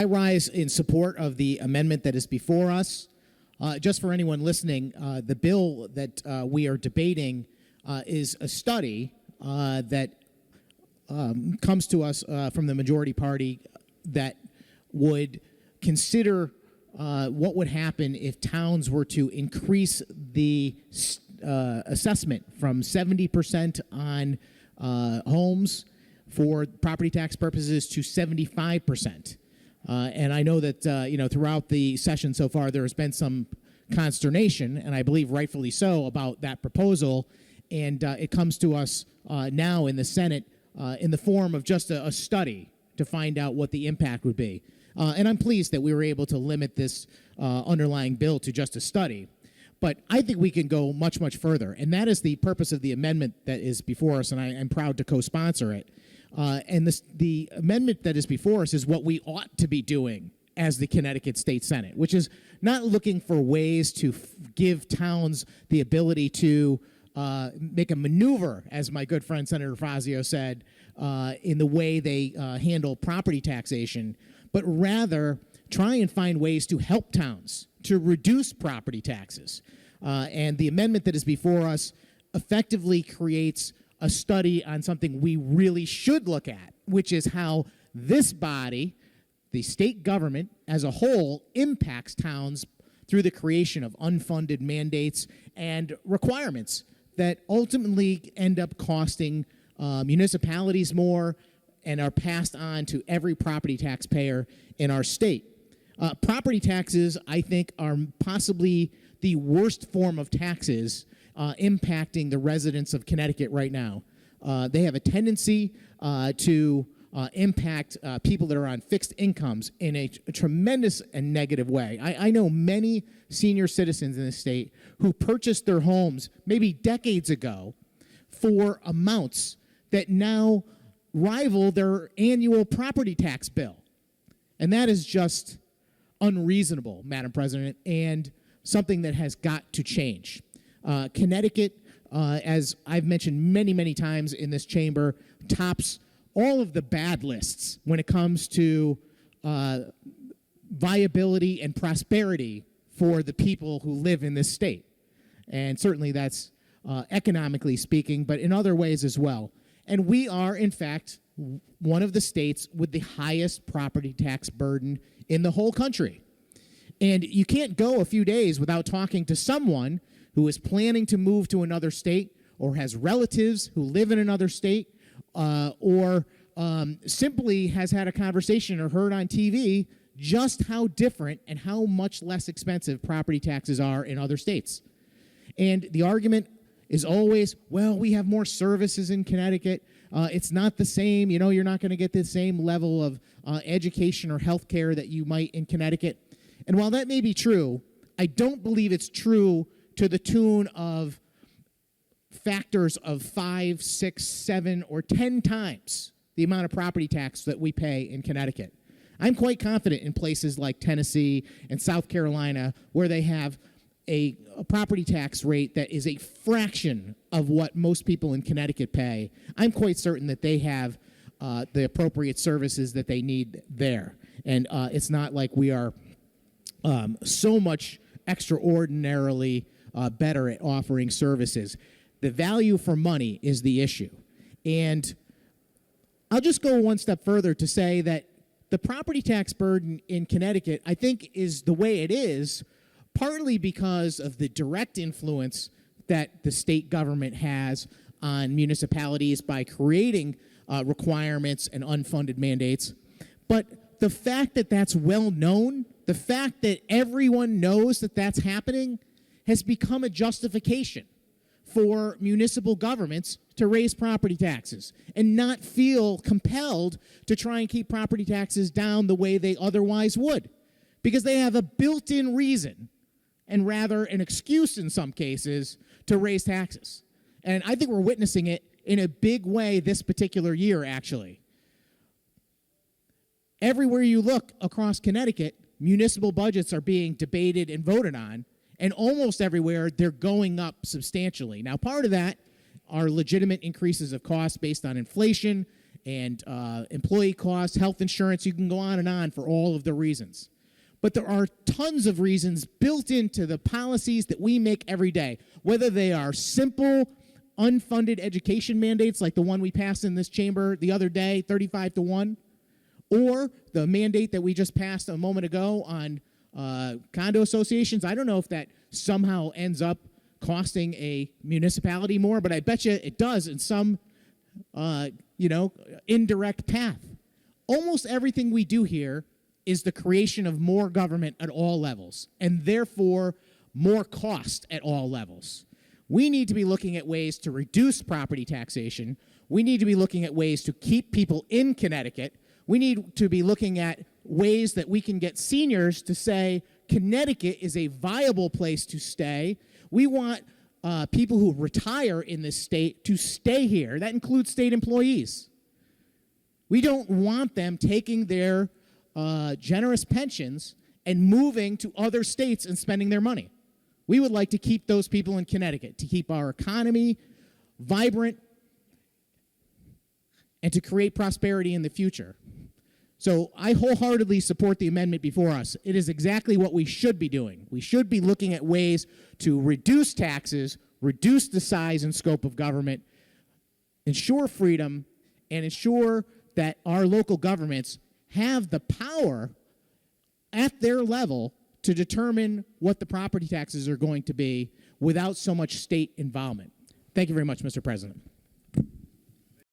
I rise in support of the amendment that is before us. Just for anyone listening, the bill that we are debating is a study that comes to us from the majority party that would consider what would happen if towns were to increase the assessment from 70% on homes for property tax purposes to 75%. And I know that, throughout the session so far, there has been some consternation, and I believe rightfully so, about that proposal. And it comes to us now in the Senate in the form of just a study to find out what the impact would be. And I'm pleased that we were able to limit this underlying bill to just a study. But I think we can go much, much further. And that is the purpose of the amendment that is before us, and I'm proud to co-sponsor it. And the amendment that is before us is what we ought to be doing as the Connecticut State Senate, which is not looking for ways to give towns the ability to make a maneuver, as my good friend Senator Fazio said, in the way they handle property taxation, but rather try and find ways to help towns to reduce property taxes. And the amendment that is before us effectively creates a study on something we really should look at, which is how this body, the state government as a whole, impacts towns through the creation of unfunded mandates and requirements that ultimately end up costing municipalities more and are passed on to every property taxpayer in our state. Property taxes, I think, are possibly the worst form of taxes impacting the residents of Connecticut right now. They have a tendency to impact people that are on fixed incomes in a tremendous and negative way. I know many senior citizens in the state who purchased their homes maybe decades ago for amounts that now rival their annual property tax bill. And that is just unreasonable, Madam President, and something that has got to change. Connecticut, as I've mentioned many, many times in this chamber, tops all of the bad lists when it comes to viability and prosperity for the people who live in this state. And certainly that's economically speaking, but in other ways as well. And we are, in fact, one of the states with the highest property tax burden in the whole country. And you can't go a few days without talking to someone who is planning to move to another state or has relatives who live in another state or simply has had a conversation or heard on TV just how different and how much less expensive property taxes are in other states. And the argument is always, well, we have more services in Connecticut. It's not the same. You're not going to get the same level of education or health care that you might in Connecticut. And while that may be true, I don't believe it's true to the tune of factors of 5, 6, 7, or 10 times the amount of property tax that we pay in Connecticut. I'm quite confident in places like Tennessee and South Carolina where they have a property tax rate that is a fraction of what most people in Connecticut pay. I'm quite certain that they have the appropriate services that they need there. And it's not like we are so much extraordinarily better at offering services. The value for money is the issue. And I'll just go one step further to say that the property tax burden in Connecticut, I think, is the way it is partly because of the direct influence that the state government has on municipalities by creating requirements and unfunded mandates. But the fact that that's well known, the fact that everyone knows that that's happening, has become a justification for municipal governments to raise property taxes and not feel compelled to try and keep property taxes down the way they otherwise would, because they have a built-in reason and rather an excuse in some cases to raise taxes. And I think we're witnessing it in a big way this particular year, actually. Everywhere you look across Connecticut, municipal budgets are being debated and voted on, and almost everywhere they're going up substantially. Now, part of that are legitimate increases of costs based on inflation and employee costs, health insurance. You can go on and on for all of the reasons. But there are tons of reasons built into the policies that we make every day, whether they are simple, unfunded education mandates like the one we passed in this chamber the other day, 35-1, or the mandate that we just passed a moment ago on condo associations. I don't know if that somehow ends up costing a municipality more, but I bet you it does in some, indirect path. Almost everything we do here is the creation of more government at all levels, and therefore more cost at all levels. We need to be looking at ways to reduce property taxation. We need to be looking at ways to keep people in Connecticut. We need to be looking at ways that we can get seniors to say Connecticut is a viable place to stay. We want people who retire in this state to stay here. That includes state employees. We don't want them taking their generous pensions and moving to other states and spending their money. We would like to keep those people in Connecticut, to keep our economy vibrant and to create prosperity in the future. So I wholeheartedly support the amendment before us. It is exactly what we should be doing. We should be looking at ways to reduce taxes, reduce the size and scope of government, ensure freedom, and ensure that our local governments have the power at their level to determine what the property taxes are going to be without so much state involvement. Thank you very much, Mr. President.